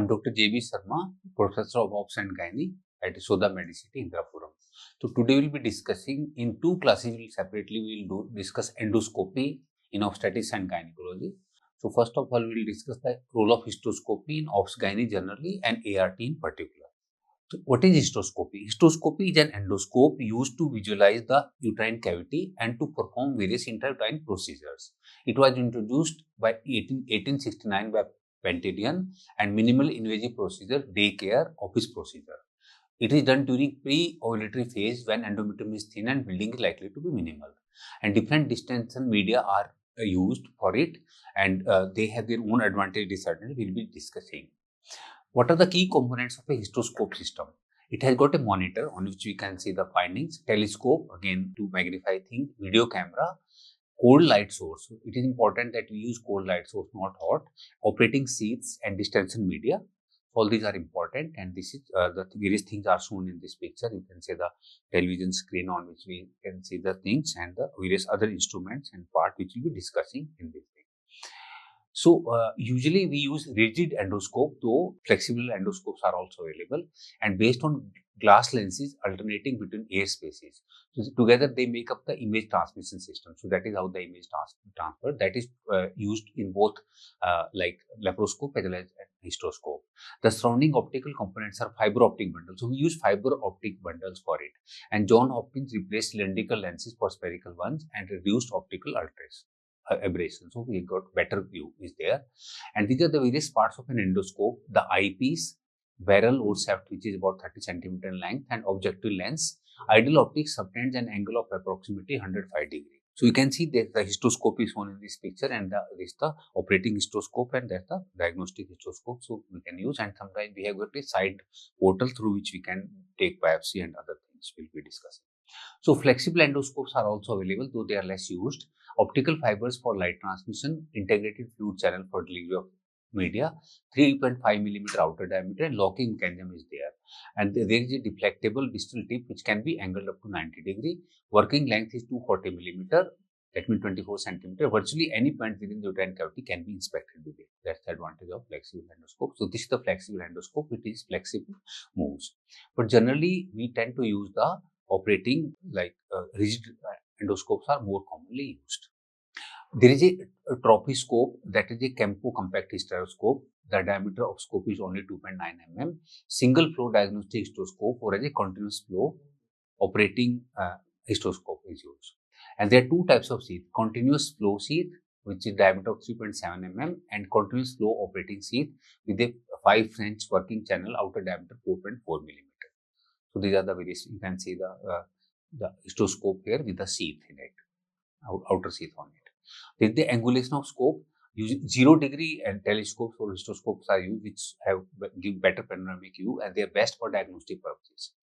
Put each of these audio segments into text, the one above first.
I'm Dr. J.B. Sharma, Professor of Obs and Gynae at Soda Medicity, Indrapuram. So today we'll be discussing in two classes. Separately we'll discuss endoscopy in obstetrics and gynecology. So first of all, we'll discuss the role of hysteroscopy in obs gynae generally and ART in particular. So what is hysteroscopy? Hysteroscopy is an endoscope used to visualize the uterine cavity and to perform various intrauterine procedures. It was introduced by 1869 by Pentadian and minimal invasive procedure, day care, office procedure. It is done during pre-ovulatory phase when endometrium is thin and bleeding is likely to be minimal. And different distension media are used for it, and they have their own advantage disadvantage we'll be discussing. What are the key components of a hysteroscope system? It has got a monitor on which we can see the findings, telescope again to magnify things, video camera, cold light source. So it is important that we use cold light source, not hot. Operating sheaths and distension media. All these are important, and this is the various things are shown in this picture. You can see the television screen on which we can see the things and the various other instruments and part which we'll be discussing in this thing. So usually we use rigid endoscope, though flexible endoscopes are also available, and based on glass lenses alternating between air spaces. So together they make up the image transmission system. So that is how the image transfer that is used in both like laparoscope as well as hysteroscope. The surrounding optical components are fiber optic bundles. So we use fiber optic bundles for it. And John Hopkins replaced cylindrical lenses for spherical ones and reduced optical aberration. So we got better view is there. And these are the various parts of an endoscope: the eyepiece, barrel or shaft, which is about 30 centimeter in length, and objective lens. Ideal optics subtends an angle of approximately 105 degrees. So you can see that the hysteroscope is shown in this picture, and this is the operating hysteroscope, and that's the diagnostic hysteroscope. So we can use, and sometimes we have got a side portal through which we can take biopsy and other things we'll be discussing. So flexible endoscopes are also available, though they are less used. Optical fibers for light transmission, integrated fluid channel for delivery of media, 3.5 millimeter outer diameter, and locking mechanism is there. And there is a deflectable distal tip which can be angled up to 90 degree. Working length is 240 millimeter. That means 24 centimeter. Virtually any point within the uterine cavity can be inspected with it. That's the advantage of flexible endoscope. So this is the flexible endoscope. It is flexible, moves. But generally, we tend to use the operating like rigid endoscopes are more commonly used. There is a trophyscope, that is a Kempo compact hysteroscope. The diameter of scope is only 2.9 mm. Single flow diagnostic hysteroscope or as a continuous flow operating hysteroscope is used. And there are two types of sheath: continuous flow sheath, which is diameter of 3.7 mm, and continuous flow operating sheath with a 5 French working channel, outer diameter 4.4 millimeter. So these are the various. You can see the hysteroscope here with the sheath in it, outer sheath on it. Then the angulation of scope, using 0 degree and telescopes or hysteroscopes are used, which give better panoramic view, and they are best for diagnostic purposes.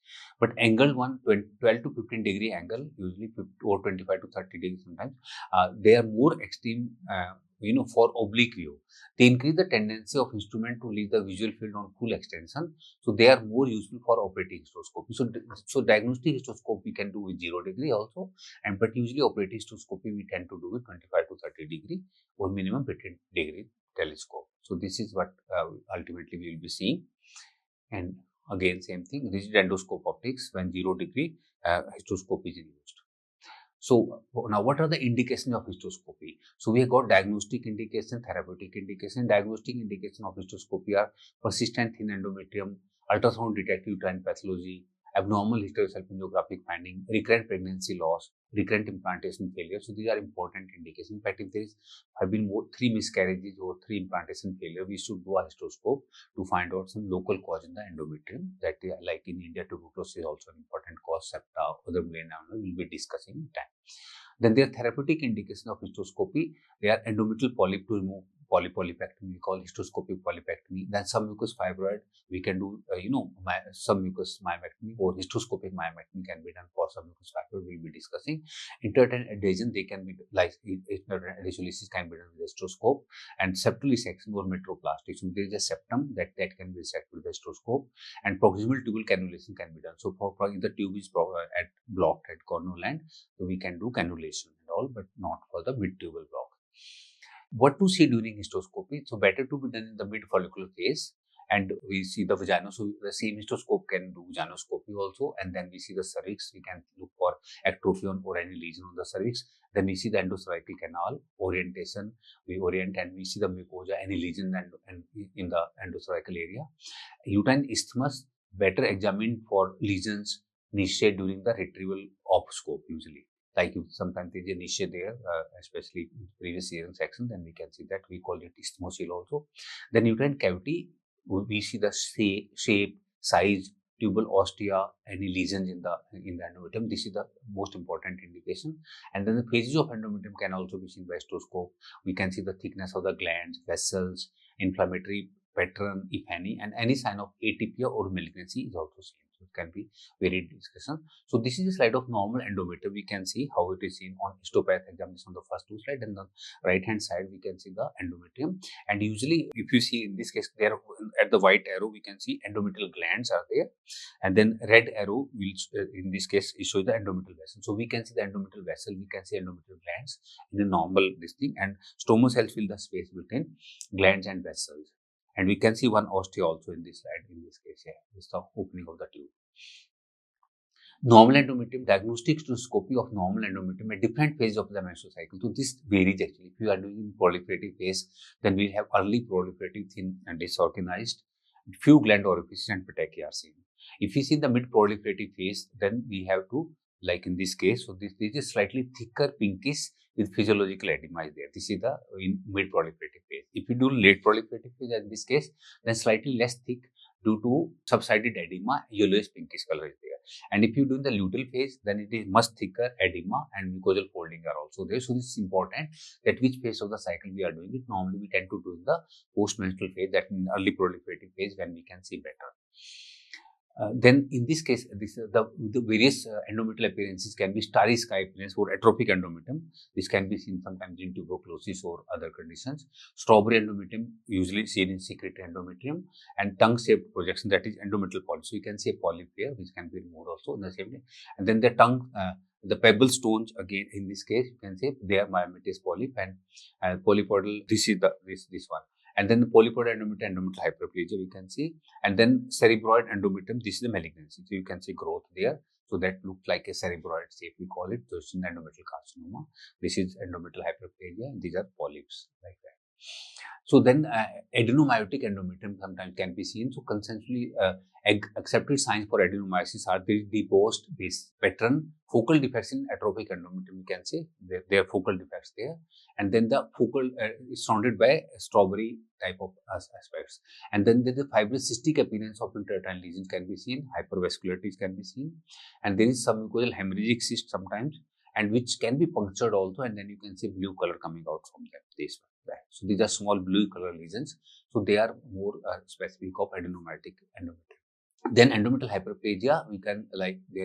But angled one, 12 to 15 degree angle, usually 50 or 25 to 30 degrees sometimes, they are more extreme. For oblique view, they increase the tendency of instrument to leave the visual field on full extension. So they are more useful for operating hysteroscopy. So diagnostic hysteroscope we can do with 0 degree also, but usually operating hysteroscopy we tend to do with 25 to 30 degree or minimum 15 degree telescope. So this is what ultimately we will be seeing. And again, same thing, rigid endoscope optics when 0 degree hysteroscopy is used. So now what are the indications of hysteroscopy? So we have got diagnostic indication, therapeutic indication. Diagnostic indication of hysteroscopy are persistent thin endometrium, ultrasound detected uterine pathology, abnormal hysterosalpingographic finding, recurrent pregnancy loss, recurrent implantation failure. So these are important indications. In fact, if there have been 3 miscarriages or 3 implantation failure, we should do a hysteroscope to find out some local cause in the endometrium. That like in India, tuberculosis is also an important cause. Septa, other melanoma we will be discussing in time. Then there are therapeutic indications of hysteroscopy. They are endometrial polyp to remove polypectomy, we call hysteroscopic polypectomy. Then submucous fibroid, we can do, submucous myomectomy, or hysteroscopic myomectomy can be done for submucous fibroid. We'll be discussing. Interuterine adhesion, they can be like interuterine adhesiolysis can be done with hysteroscope, and septal resection or metroplasty. So there is a septum that can be resected with hysteroscope, and proximal tubal cannulation can be done. So for if the tube is blocked at corneal end, so we can do cannulation and all, but not for the mid-tubal block. What to see during hysteroscopy? So better to be done in the mid-follicular phase, and we see the vagina. So the same histoscope can do gynoscopy also, and then we see the cervix. We can look for atrophy or any lesion on the cervix. Then we see the endocervical canal orientation. We orient and we see the mucosa, any lesion and in the endocervical area. Uterine isthmus better examined for lesions niche during the retrieval of scope usually. Like if sometimes there is a niche there, especially in previous cesarean section, then we can see that. We call it isthmosil also. Then uterine cavity, we see the shape, size, tubal ostia, any lesions in the endometrium. This is the most important indication. And then the phases of endometrium can also be seen by histoscope. We can see the thickness of the glands, vessels, inflammatory pattern, if any, and any sign of atypia or malignancy is also seen. So it can be varied discussion. So this is a slide of normal endometrium. We can see how it is seen on histopath examination on the first two slides, and the right hand side we can see the endometrium. And usually, if you see in this case, there at the white arrow we can see endometrial glands are there, and then red arrow will in this case it shows the endometrial vessel. So we can see the endometrial vessel, we can see endometrial glands in a normal this thing, and stromal cells fill the space between glands and vessels. And we can see one ostia also in this slide. In this case, this is the opening of the tube. Normal endometrium, diagnostic histoscopy of normal endometrium at different phases of the menstrual cycle. So this varies actually. If you are doing proliferative phase, then we have early proliferative, thin and disorganized, few gland orifices and petechia are seen. If you see the mid proliferative phase, then we have to, like in this case, so this is slightly thicker pinkish with physiological edema is there. This is the in mid proliferative phase. If you do late proliferative phase, in this case, then slightly less thick due to subsided edema, yellowish pinkish color is there. And if you do in the luteal phase, then it is much thicker edema and mucosal folding are also there. So this is important that which phase of the cycle we are doing it. Normally we tend to do in the post-menstrual phase, that in early proliferative phase when we can see better. Then in this case, the various endometrial appearances can be starry sky appearance or atrophic endometrium. This can be seen sometimes in tuberculosis or other conditions. Strawberry endometrium usually seen in secretory endometrium, and tongue-shaped projection, that is endometrial polyp. So you can see a polyp here which can be removed also in the same way. And then the tongue, the pebble stones again in this case you can say they are myomatous polyp, and polypoidal. This is this one. And then the polypoid endometrium, endometrial hyperplasia we can see, and then cerebroid endometrium. This is the malignancy, so you can see growth there. So that looks like a cerebroid shape. We call it. So it's an endometrial carcinoma. This is endometrial hyperplasia, and these are polyps like that. So then adenomyotic endometrium sometimes can be seen. So consensually accepted signs for adenomyosis are the deposed base pattern, focal defects in atrophic endometrium. You can say there are focal defects there, and then the focal is surrounded by strawberry type of aspects. And then the fibrous cystic appearance of intrauterine lesions can be seen, hypervascularities can be seen, and there is some mucosal hemorrhagic cyst sometimes, and which can be punctured also, and then you can see blue color coming out from them. This one. Right. So these are small blue color lesions. So they are more specific of adenomyotic endometrium. Then endometrial hyperplasia, we can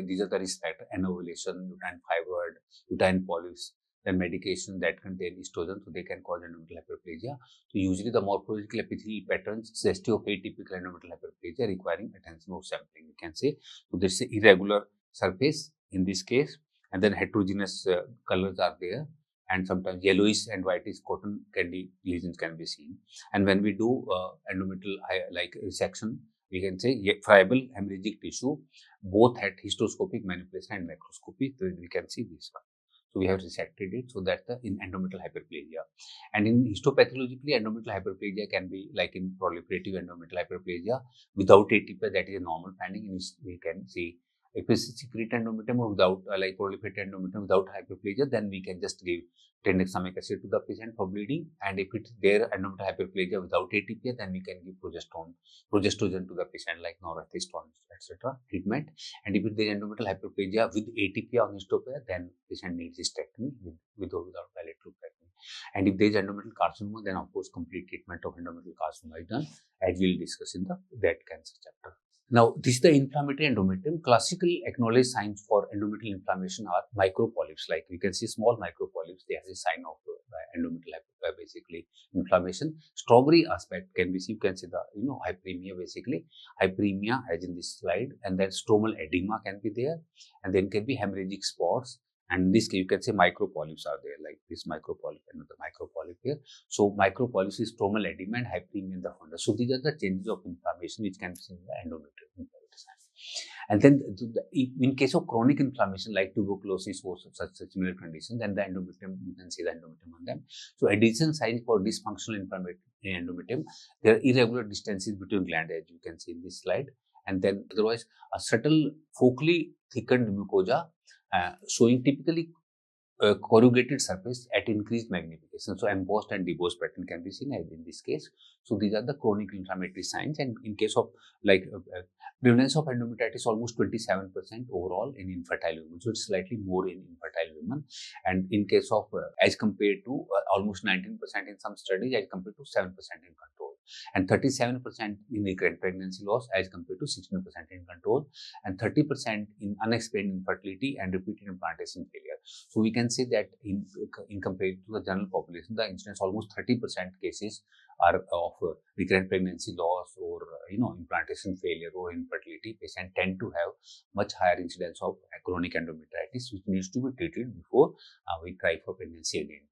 these are the risk factors: anovulation, uterine fibroid, uterine polyps. Then medication that contain estrogen, so they can cause endometrial hyperplasia. So usually the morphological epithelial patterns suggestive of atypical endometrial hyperplasia requiring attention of sampling. We can say so. This is irregular surface in this case, and then heterogeneous colors are there. And sometimes yellowish and whitish cotton candy lesions can be seen. And when we do endometrial resection, we can say friable hemorrhagic tissue, both at histoscopic manipulation and macroscopy. So we can see this one. So we have resected it. So that's in endometrial hyperplasia. And in histopathologically, endometrial hyperplasia can be like in proliferative endometrial hyperplasia without atypia. That is a normal finding. We can see. If it's secret endometrium or without proliferative endometrium without hyperplasia, then we can just give tranexamic acid to the patient for bleeding. And if it's there endometrial hyperplasia without atypia, then we can give progestogen to the patient like norethistone, etc. treatment. And if there is endometrial hyperplasia with atypia on histopath, then patient needs hysterectomy with or without valid lumpectomy. And if there is endometrial carcinoma, then of course complete treatment of endometrial carcinoma is done, as we will discuss in the that cancer chapter. Now, this is the inflammatory endometrium. Classical acknowledged signs for endometrial inflammation are micropolyps. Like we can see small micropolyps, they have a sign of endometrial basically inflammation. Strawberry aspect can be seen. You can see the hyperemia basically. Hyperemia as in this slide, and then stromal edema can be there, and then can be hemorrhagic spots, And in this case, you can say micropolyps are there, like this micropolyp and the micropolyp here. So micropolyps is stromal edema and hyperemia in the fundus. So these are the changes of inflammation which can be seen in the endometrium. And then in case of chronic inflammation like tuberculosis or such similar conditions, then the endometrium, you can see the endometrium on them. So adhesion signs for dysfunctional inflammatory endometrium, there are irregular distances between gland, as you can see in this slide. And then otherwise a subtle focally thickened mucosa showing typically corrugated surface at increased magnification. So embossed and debossed pattern can be seen as in this case. So these are the chronic inflammatory signs. And in case of like prevalence of endometritis almost 27% overall in infertile women. So it's slightly more in infertile women. And in case of as compared to almost 19% in some studies as compared to 7% in control. And 37% in recurrent pregnancy loss as compared to 16% in control, and 30% in unexplained infertility and repeated implantation failure. So we can say that in compared to the general population, the incidence almost 30% cases are of recurrent pregnancy loss or implantation failure or infertility. Patients tend to have much higher incidence of chronic endometritis, which needs to be treated before we try for pregnancy again.